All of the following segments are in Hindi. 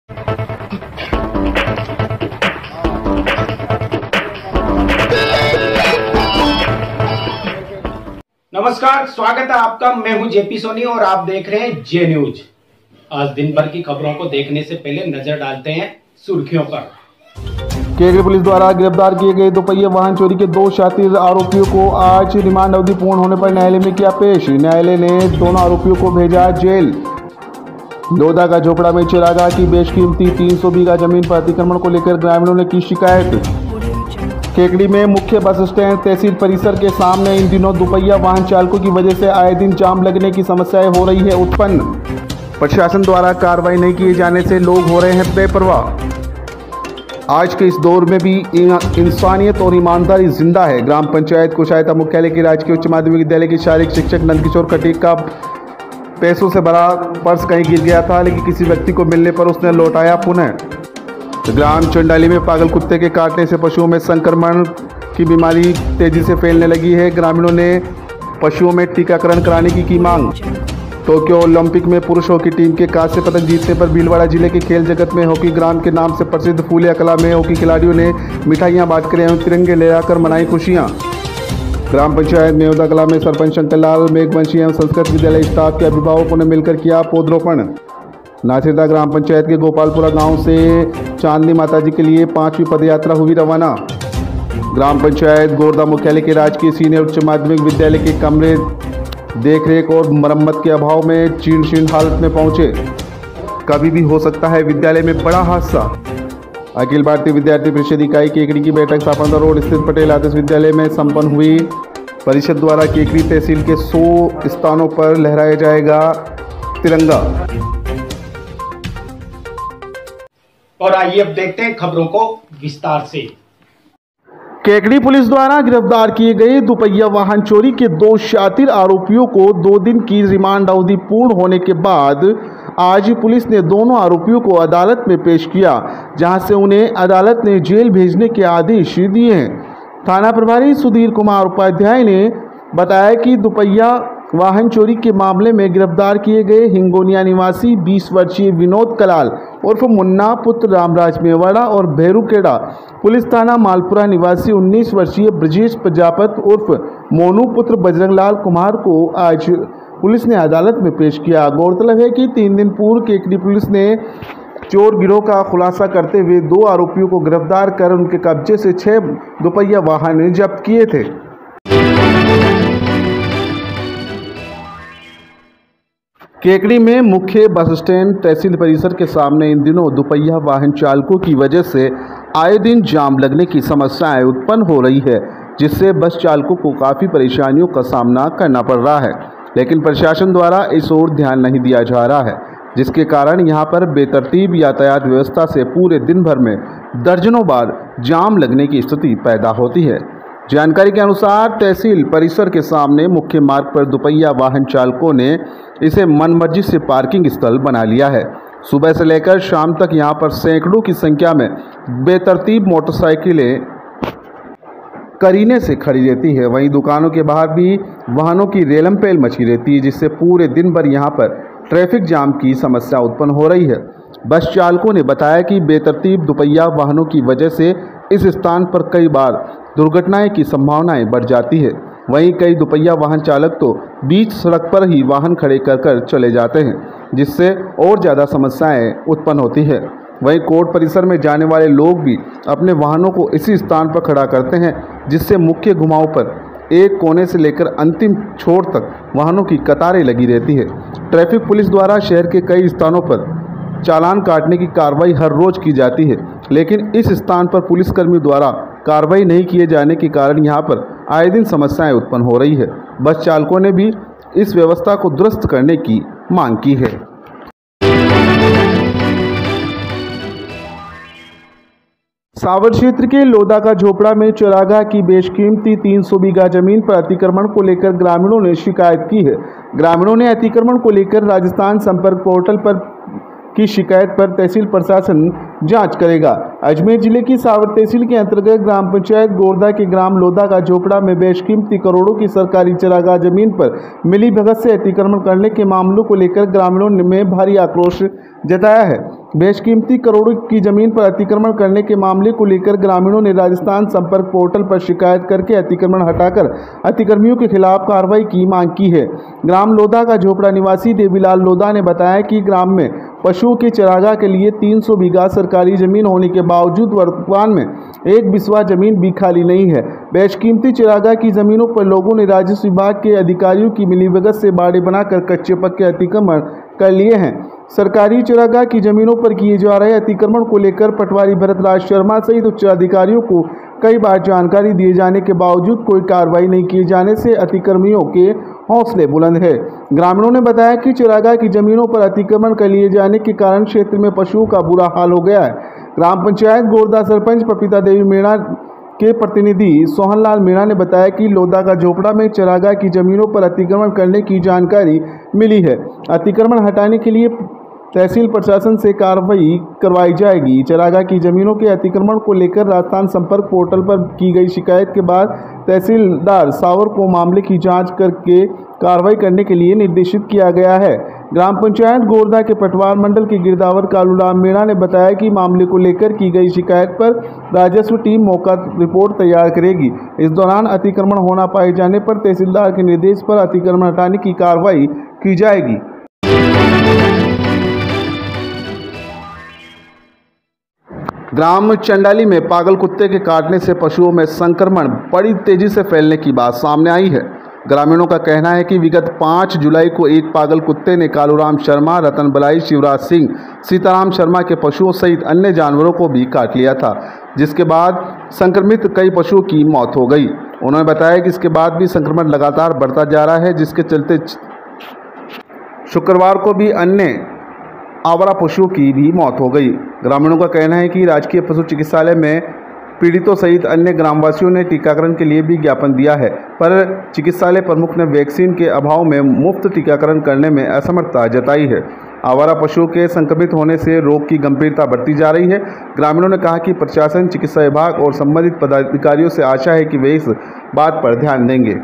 नमस्कार, स्वागत है आपका। मैं हूं जेपी सोनी और आप देख रहे हैं जे न्यूज। आज दिन भर की खबरों को देखने से पहले नजर डालते हैं सुर्खियों पर। केकड़ी पुलिस द्वारा गिरफ्तार किए गए दोपहिया वाहन चोरी के 2 शातिर आरोपियों को आज रिमांड अवधि पूर्ण होने पर न्यायालय में किया पेश। न्यायालय ने दोनों आरोपियों को भेजा जेल। लोधा का झोपड़ा में चिरागा की बेशकीमती 300 बीघा जमीन पर अतिक्रमण को लेकर ग्रामीणों ने की शिकायत। केकड़ी में मुख्य बस स्टैंड तहसील परिसर के सामने इन दिनों दोपहिया वाहन चालकों की वजह से आए दिन जाम लगने की समस्याएं हो रही है उत्पन्न। प्रशासन द्वारा कार्रवाई नहीं किए जाने से लोग हो रहे हैं बेपरवाह। आज के इस दौर में भी इंसानियत और ईमानदारी जिंदा है। ग्राम पंचायत कोषायता मुख्यालय के राजकीय उच्च माध्यमिक विद्यालय के शारीरिक शिक्षक नंदकिशोर खटीक का पैसों से भरा पर्स कहीं गिर गया था, लेकिन किसी व्यक्ति को मिलने पर उसने लौटाया पुनः। ग्राम चंडाली में पागल कुत्ते के काटने से पशुओं में संक्रमण की बीमारी तेजी से फैलने लगी है। ग्रामीणों ने पशुओं में टीकाकरण कराने की मांग। टोक्यो ओलंपिक में पुरुष हॉकी टीम के कांस्य पदक जीतने पर भीलवाड़ा जिले के खेल जगत में हॉकी ग्राम के नाम से प्रसिद्ध फूलिया कला में हॉकी खिलाड़ियों ने मिठाइयां बांटकर एवं तिरंगे लहराकर मनाई खुशियां। ग्राम पंचायत मेवदा कला में सरपंच शंकरलाल मेघवंशी एवं संस्कृत विद्यालय स्टाफ के अभिभावकों ने मिलकर किया पौधरोपण। नासिरदा ग्राम पंचायत के गोपालपुरा गांव से चांदनी माताजी के लिए 5वीं पदयात्रा हुई रवाना। ग्राम पंचायत गोरदा मुख्यालय के राजकीय सीनियर उच्च माध्यमिक विद्यालय के कमरे देखरेख और मरम्मत के अभाव में जीर्ण हालत में पहुंचे। कभी भी हो सकता है विद्यालय में बड़ा हादसा। अखिल भारतीय विद्यार्थी परिषद इकाई केकड़ी की बैठक सापंदा रोड स्थित पटेल आदर्श विद्यालय में संपन्न हुई। परिषद द्वारा केकड़ी तहसील के 100 स्थानों पर लहराया जाएगा तिरंगा। और आइए अब देखते हैं खबरों को विस्तार से। केकड़ी पुलिस द्वारा गिरफ्तार किए गए दोपहिया वाहन चोरी के 2 शातिर आरोपियों को 2 दिन की रिमांड अवधि पूर्ण होने के बाद आज पुलिस ने दोनों आरोपियों को अदालत में पेश किया, जहां से उन्हें अदालत ने जेल भेजने के आदेश दिए हैं। थाना प्रभारी सुधीर कुमार उपाध्याय ने बताया कि दोपहिया वाहन चोरी के मामले में गिरफ्तार किए गए हिंगोनिया निवासी 20 वर्षीय विनोद कलाल उर्फ मुन्ना पुत्र रामराज मेवाड़ा और भैरूखेड़ा पुलिस थाना मालपुरा निवासी 19 वर्षीय ब्रजेश प्रजापत उर्फ मोनू पुत्र बजरंगलाल कुमार को आज पुलिस ने अदालत में पेश किया। गौरतलब है कि 3 दिन पूर्व केकड़ी पुलिस ने चोर गिरोह का खुलासा करते हुए 2 आरोपियों को गिरफ्तार कर उनके कब्जे से 6 दोपहिया वाहन जब्त किए थे। केकड़ी में मुख्य बस स्टैंड तहसील परिसर के सामने इन दिनों दोपहिया वाहन चालकों की वजह से आए दिन जाम लगने की समस्याएं उत्पन्न हो रही है, जिससे बस चालकों को काफ़ी परेशानियों का सामना करना पड़ रहा है। लेकिन प्रशासन द्वारा इस ओर ध्यान नहीं दिया जा रहा है, जिसके कारण यहां पर बेतरतीब यातायात व्यवस्था से पूरे दिन भर में दर्जनों बार जाम लगने की स्थिति पैदा होती है। जानकारी के अनुसार तहसील परिसर के सामने मुख्य मार्ग पर दोपहिया वाहन चालकों ने इसे मनमर्जी से पार्किंग स्थल बना लिया है। सुबह से लेकर शाम तक यहां पर सैकड़ों की संख्या में बेतरतीब मोटरसाइकिलें करीने से खड़ी रहती है। वहीं दुकानों के बाहर भी वाहनों की रेलम पेल मची रहती है, जिससे पूरे दिन भर यहां पर ट्रैफिक जाम की समस्या उत्पन्न हो रही है। बस चालकों ने बताया कि बेतरतीब दोपहिया वाहनों की वजह से इस स्थान पर कई बार दुर्घटनाएं की संभावनाएं बढ़ जाती है। वहीं कई दोपहिया वाहन चालक तो बीच सड़क पर ही वाहन खड़े कर चले जाते हैं, जिससे और ज़्यादा समस्याएं उत्पन्न होती है। वहीं कोर्ट परिसर में जाने वाले लोग भी अपने वाहनों को इसी स्थान पर खड़ा करते हैं, जिससे मुख्य घुमाव पर एक कोने से लेकर अंतिम छोर तक वाहनों की कतारें लगी रहती है। ट्रैफिक पुलिस द्वारा शहर के कई स्थानों पर चालान काटने की कार्रवाई हर रोज की जाती है, लेकिन इस स्थान पर पुलिसकर्मी द्वारा कार्रवाई नहीं किए जाने के कारण यहां पर आए दिन समस्याएं उत्पन्न हो रही है। बस चालकों ने भी इस व्यवस्था को दुरुस्त करने की मांग की है। सावर क्षेत्र के लोधा का झोपड़ा में चरागाह की बेशकीमती 300 बीघा जमीन पर अतिक्रमण को लेकर ग्रामीणों ने शिकायत की है। ग्रामीणों ने अतिक्रमण को लेकर राजस्थान संपर्क पोर्टल पर की शिकायत पर तहसील प्रशासन जांच करेगा। अजमेर जिले की सावर तहसील के अंतर्गत ग्राम पंचायत गोरदा के ग्राम लोधा का झोपड़ा में बेशकीमती करोड़ों की सरकारी चरागाह जमीन पर मिली भगत से अतिक्रमण करने के मामलों को लेकर ग्रामीणों में भारी आक्रोश जताया है। बेशकीमती करोड़ों की जमीन पर अतिक्रमण करने के मामले को लेकर ग्रामीणों ने राजस्थान संपर्क पोर्टल पर शिकायत करके अतिक्रमण हटाकर अतिक्रमियों के खिलाफ कार्रवाई की मांग की है। ग्राम लोधा का झोपड़ा निवासी देवीलाल लोधा ने बताया कि ग्राम में पशुओं के चरागाह के लिए 300 बीघा सरकारी जमीन होने के बावजूद वर्तमान में एक बिस्वा जमीन भी खाली नहीं है। बेशकीमती चरागाह की जमीनों पर लोगों ने राजस्व विभाग के अधिकारियों की मिलीभगत से बाड़े बनाकर कच्चे पक्के अतिक्रमण कर लिए हैं। सरकारी चरागाह की जमीनों पर किए जा रहे अतिक्रमण को लेकर पटवारी भरतराज शर्मा सहित उच्च अधिकारियों को कई बार जानकारी दिए जाने के बावजूद कोई कार्रवाई नहीं किए जाने से अतिक्रमियों के हौसले बुलंद है। ग्रामीणों ने बताया कि चरागाह की जमीनों पर अतिक्रमण कर लिए जाने के कारण क्षेत्र में पशुओं का बुरा हाल हो गया है। ग्राम पंचायत गोरदा सरपंच पपीता देवी मीणा के प्रतिनिधि सोहनलाल मीणा ने बताया कि लोधा का झोपड़ा में चरागाह की जमीनों पर अतिक्रमण करने की जानकारी मिली है। अतिक्रमण हटाने के लिए तहसील प्रशासन से कार्रवाई करवाई जाएगी। चरागाह की जमीनों के अतिक्रमण को लेकर राजस्थान संपर्क पोर्टल पर की गई शिकायत के बाद तहसीलदार सावर को मामले की जांच करके कार्रवाई करने के लिए निर्देशित किया गया है। ग्राम पंचायत गोरदा के पटवार मंडल के गिरदावर कालूराम मीणा ने बताया कि मामले को लेकर की गई शिकायत पर राजस्व टीम मौका रिपोर्ट तैयार करेगी। इस दौरान अतिक्रमण होना पाए जाने पर तहसीलदार के निर्देश पर अतिक्रमण हटाने की कार्रवाई की जाएगी। ग्राम चंडाली में पागल कुत्ते के काटने से पशुओं में संक्रमण बड़ी तेजी से फैलने की बात सामने आई है। ग्रामीणों का कहना है कि विगत 5 जुलाई को एक पागल कुत्ते ने कालूराम शर्मा, रतन बलाई, शिवराज सिंह, सीताराम शर्मा के पशुओं सहित अन्य जानवरों को भी काट लिया था, जिसके बाद संक्रमित कई पशुओं की मौत हो गई। उन्होंने बताया कि इसके बाद भी संक्रमण लगातार बढ़ता जा रहा है, जिसके चलते शुक्रवार को भी अन्य आवारा पशुओं की भी मौत हो गई। ग्रामीणों का कहना है कि राजकीय पशु चिकित्सालय में पीड़ितों सहित अन्य ग्रामवासियों ने टीकाकरण के लिए भी ज्ञापन दिया है, पर चिकित्सालय प्रमुख ने वैक्सीन के अभाव में मुफ्त टीकाकरण करने में असमर्थता जताई है। आवारा पशुओं के संक्रमित होने से रोग की गंभीरता बढ़ती जा रही है। ग्रामीणों ने कहा कि प्रशासन, चिकित्सा विभाग और संबंधित पदाधिकारियों से आशा है कि वे इस बात पर ध्यान देंगे।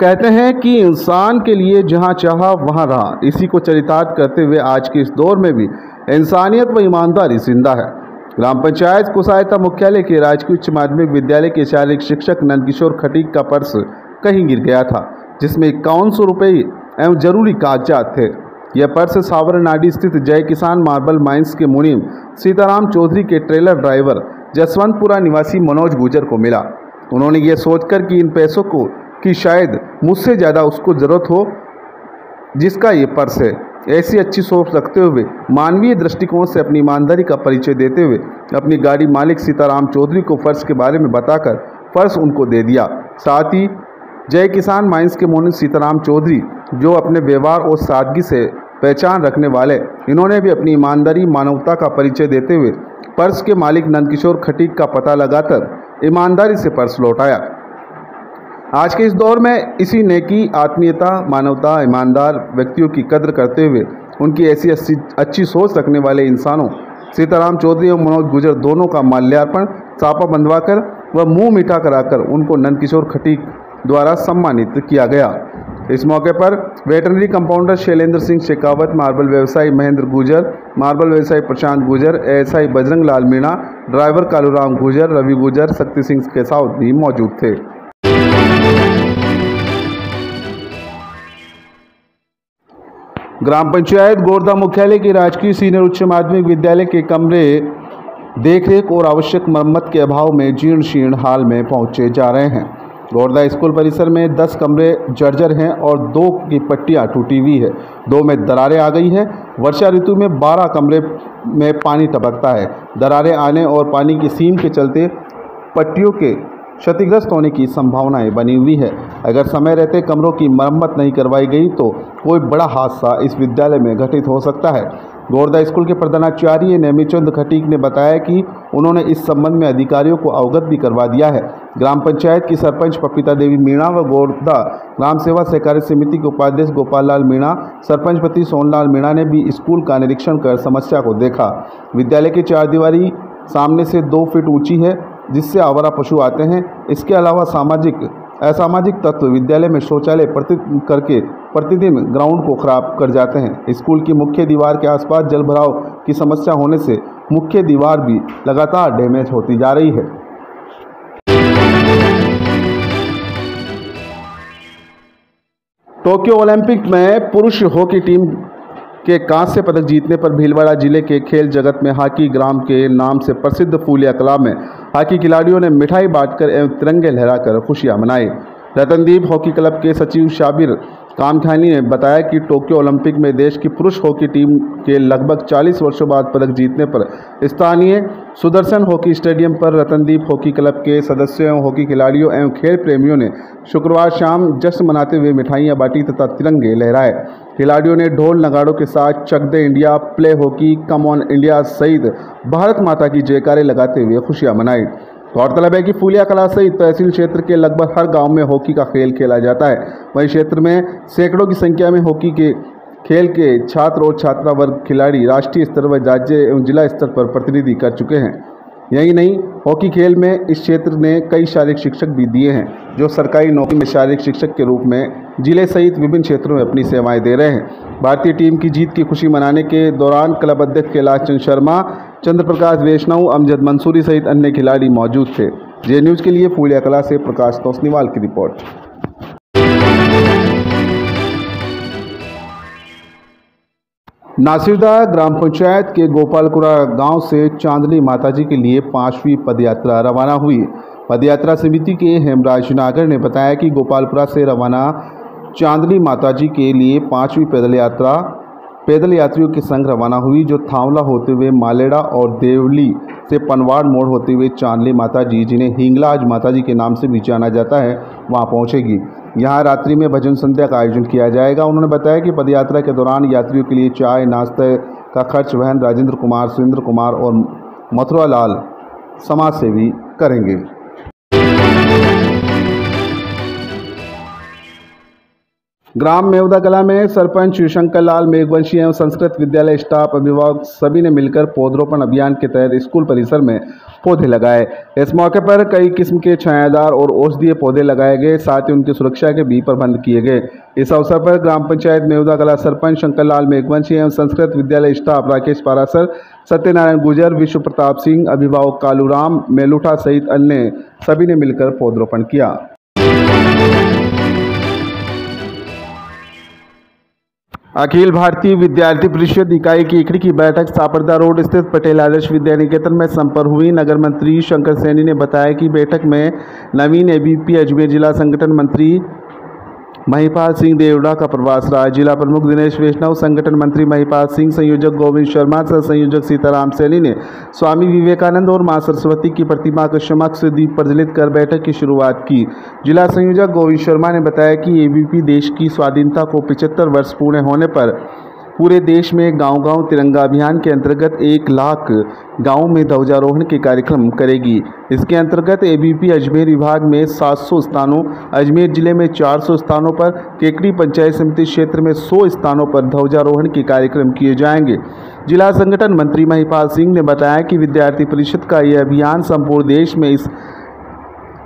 कहते हैं कि इंसान के लिए जहां चाहा वहां रहा। इसी को चरितार्थ करते हुए आज के इस दौर में भी इंसानियत व ईमानदारी जिंदा है। ग्राम पंचायत कुसायता मुख्यालय के राजकीय उच्च माध्यमिक विद्यालय के शारीरिक शिक्षक नंदकिशोर खटीक का पर्स कहीं गिर गया था, जिसमें 5100 रुपये एवं जरूरी कागजात थे। यह पर्स सावरनाडी स्थित जय किसान मार्बल माइंस के मुनीम सीताराम चौधरी के ट्रेलर ड्राइवर जसवंतपुरा निवासी मनोज गुजर को मिला। उन्होंने ये सोचकर कि इन पैसों की शायद मुझसे ज़्यादा उसको ज़रूरत हो जिसका ये पर्स है, ऐसी अच्छी सोच रखते हुए मानवीय दृष्टिकोण से अपनी ईमानदारी का परिचय देते हुए अपनी गाड़ी मालिक सीताराम चौधरी को फर्श के बारे में बताकर फर्श उनको दे दिया। साथ ही जय किसान माइंस के मुनीम सीताराम चौधरी, जो अपने व्यवहार और सादगी से पहचान रखने वाले, इन्होंने भी अपनी ईमानदारी, मानवता का परिचय देते हुए पर्स के मालिक नंदकिशोर खटीक का पता लगाकर ईमानदारी से पर्स लौटाया। आज के इस दौर में इसी नेकी, आत्मीयता, मानवता, ईमानदार व्यक्तियों की कद्र करते हुए उनकी ऐसी अच्छी सोच रखने वाले इंसानों सीताराम चौधरी और मनोज गुजर दोनों का माल्यार्पण, सापा बंधवाकर व मुंह मीठा कराकर उनको नंदकिशोर खटीक द्वारा सम्मानित किया गया। इस मौके पर veterinary compounder Shailendra Singh Shekhawat, marble व्यवसायी महेंद्र गुजर, मार्बल व्यवसायी प्रशांत गुजर, एएसआई बजरंग लाल मीणा, ड्राइवर कालूराम गुजर, रवि गुजर, शक्ति सिंह के साथ भी मौजूद थे। ग्राम पंचायत गोरदा मुख्यालय के राजकीय सीनियर उच्च माध्यमिक विद्यालय के कमरे देखरेख और आवश्यक मरम्मत के अभाव में जीर्ण शीर्ण हाल में पहुंचे जा रहे हैं। गोरदा स्कूल परिसर में 10 कमरे जर्जर हैं और 2 की पट्टियां टूटी हुई है, 2 में दरारें आ गई है। वर्षा ऋतु में 12 कमरे में पानी टपकता है। दरारें आने और पानी की सीम के चलते पट्टियों के क्षतिग्रस्त होने की संभावनाएं बनी हुई है। अगर समय रहते कमरों की मरम्मत नहीं करवाई गई तो कोई बड़ा हादसा इस विद्यालय में घटित हो सकता है। गोरदा स्कूल के प्रधानाचार्य नेमीचंद खटीक ने बताया कि उन्होंने इस संबंध में अधिकारियों को अवगत भी करवा दिया है। ग्राम पंचायत की सरपंच पपीता देवी मीणा व गोरदा ग्राम सेवा सहकारी समिति के उपाध्यक्ष गोपाल लाल मीणा, सरपंच पति सोनलाल मीणा ने भी स्कूल का निरीक्षण कर समस्या को देखा। विद्यालय की 4 दीवारी सामने से 2 फीट ऊंची है, जिससे आवारा पशु आते हैं। इसके अलावा सामाजिक असामाजिक तत्व विद्यालय में शौचालय करके प्रतिदिन ग्राउंड को खराब कर जाते हैं। स्कूल की मुख्य दीवार के आसपास जल भराव की समस्या होने से मुख्य दीवार भी लगातार डैमेज होती जा रही है। टोक्यो ओलंपिक में पुरुष हॉकी टीम के कांस्य पदक जीतने पर भीलवाड़ा जिले के खेल जगत में हॉकी ग्राम के नाम से प्रसिद्ध फूलिया कला में हॉकी खिलाड़ियों ने मिठाई बांटकर एवं तिरंगे लहराकर खुशियां मनाई। रतनदीप हॉकी क्लब के सचिव शाबिर कामखानी ने बताया कि टोक्यो ओलंपिक में देश की पुरुष हॉकी टीम के लगभग 40 वर्षों बाद पदक जीतने पर स्थानीय सुदर्शन हॉकी स्टेडियम पर रतनदीप हॉकी क्लब के सदस्यों एवं हॉकी खिलाड़ियों एवं खेल प्रेमियों ने शुक्रवार शाम जश्न मनाते हुए मिठाइयां बांटी तथा तिरंगे लहराए। खिलाड़ियों ने ढोल नगाड़ों के साथ Chak De India, play hockey, come on India सहित भारत माता की जयकारे लगाते हुए खुशियां मनाई। गौरतलब है कि फूलिया कला सहित तहसील क्षेत्र के लगभग हर गांव में हॉकी का खेल खेला जाता है। वहीं क्षेत्र में सैकड़ों की संख्या में हॉकी के खेल के छात्र और छात्रा वर्ग खिलाड़ी राष्ट्रीय स्तर व राज्य एवं जिला स्तर पर प्रतिनिधि कर चुके हैं। यही नहीं, हॉकी खेल में इस क्षेत्र ने कई शारीरिक शिक्षक भी दिए हैं जो सरकारी नौकरी में शारीरिक शिक्षक के रूप में जिले सहित विभिन्न क्षेत्रों में अपनी सेवाएं दे रहे हैं। भारतीय टीम की जीत की खुशी मनाने के दौरान क्लब अध्यक्ष कैलाश चंद शर्मा, चंद्र प्रकाश वैष्णव, अमजद मंसूरी सहित अन्य खिलाड़ी मौजूद थे। जे न्यूज़ के लिए फूलिया कला से प्रकाश तोसनीवाल की रिपोर्ट। नासिरदा ग्राम पंचायत के गोपालपुरा गांव से चांदनी माताजी के लिए 5वीं पदयात्रा रवाना हुई। पदयात्रा समिति के हेमराज नागर ने बताया कि गोपालपुरा से रवाना चांदनी माताजी के लिए 5वीं पैदल यात्रा पैदल यात्रियों के संग रवाना हुई, जो थावला होते हुए मालेड़ा और देवली से पनवाड़ मोड़ होते हुए चांदनी माताजी, जिन्हें हिंगलाज माताजी के नाम से भी जाना जाता है, वहां पहुंचेगी। यहां रात्रि में भजन संध्या का आयोजन किया जाएगा। उन्होंने बताया कि पदयात्रा के दौरान यात्रियों के लिए चाय नाश्ते का खर्च वहन राजेंद्र कुमार, सुरेंद्र कुमार और मथुरा लाल समाज सेवी करेंगे। ग्राम मेवदा कला में सरपंच शंकर लाल मेघवंशी एवं संस्कृत विद्यालय स्टाफ, अभिभावक सभी ने मिलकर पौधरोपण अभियान के तहत स्कूल परिसर में पौधे लगाए। इस मौके पर कई किस्म के छायादार और औषधीय पौधे लगाए गए, साथ ही उनकी सुरक्षा के भी प्रबंध किए गए। इस अवसर पर ग्राम पंचायत मेवदा कला सरपंच शंकर लाल मेघवंशी एवं संस्कृत विद्यालय स्टाफ राकेश पारासर, सत्यनारायण गुजर, विश्व प्रताप सिंह, अभिभावक कालूराम मेलुठा सहित अन्य सभी ने मिलकर पौधरोपण किया। अखिल भारतीय विद्यार्थी परिषद इकाई की इकड़ी की बैठक सापरदा रोड स्थित पटेल आदर्श विद्या निकेतन में संपन्न हुई। नगर मंत्री शंकर सैनी ने बताया कि बैठक में नवीन एबीपी अजमेर जिला संगठन मंत्री महिपाल सिंह देवड़ा का प्रवास रहा। जिला प्रमुख दिनेश वैष्णव, संगठन मंत्री महिपाल सिंह, संयोजक गोविंद शर्मा, सह संयोजक सीताराम सैनी ने स्वामी विवेकानंद और मां सरस्वती की प्रतिमा के समक्ष दीप प्रज्वलित कर बैठक की शुरुआत की। जिला संयोजक गोविंद शर्मा ने बताया कि एबीपी देश की स्वाधीनता को 75 वर्ष पूर्ण होने पर पूरे देश में गांव-गांव तिरंगा अभियान के अंतर्गत 1 लाख गांव में ध्वजारोहण के कार्यक्रम करेगी। इसके अंतर्गत एबीपी अजमेर विभाग में 700 स्थानों, अजमेर जिले में 400 स्थानों पर, केकड़ी पंचायत समिति क्षेत्र में 100 स्थानों पर ध्वजारोहण के कार्यक्रम किए जाएंगे। जिला संगठन मंत्री महिपाल सिंह ने बताया कि विद्यार्थी परिषद का यह अभियान संपूर्ण देश में इस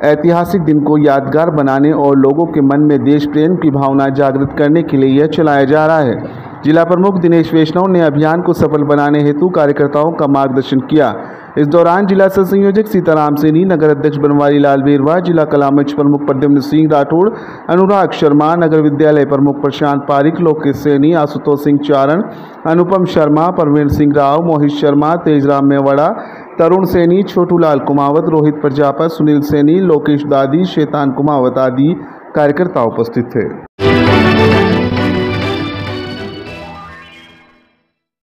ऐतिहासिक दिन को यादगार बनाने और लोगों के मन में देश प्रेम की भावना जागृत करने के लिए यह चलाया जा रहा है। जिला प्रमुख दिनेश वैष्णव ने अभियान को सफल बनाने हेतु कार्यकर्ताओं का मार्गदर्शन किया। इस दौरान जिला सह संयोजक सीताराम सैनी, नगर अध्यक्ष बनवारी लाल बेरवा, जिला कला मंच प्रमुख प्रद्युम्न सिंह राठौड़, अनुराग शर्मा, नगर विद्यालय प्रमुख प्रशांत पारिक, लोकेश सैनी, आशुतोष सिंह चारण, अनुपम शर्मा, परवीन सिंह राव, मोहित शर्मा, तेजराम मेवाड़ा, तरुण सैनी, छोटूलाल कुमावत, रोहित प्रजापत, सुनील सैनी, लोकेश दादी, शैतान कुमावत आदि कार्यकर्ता उपस्थित थे।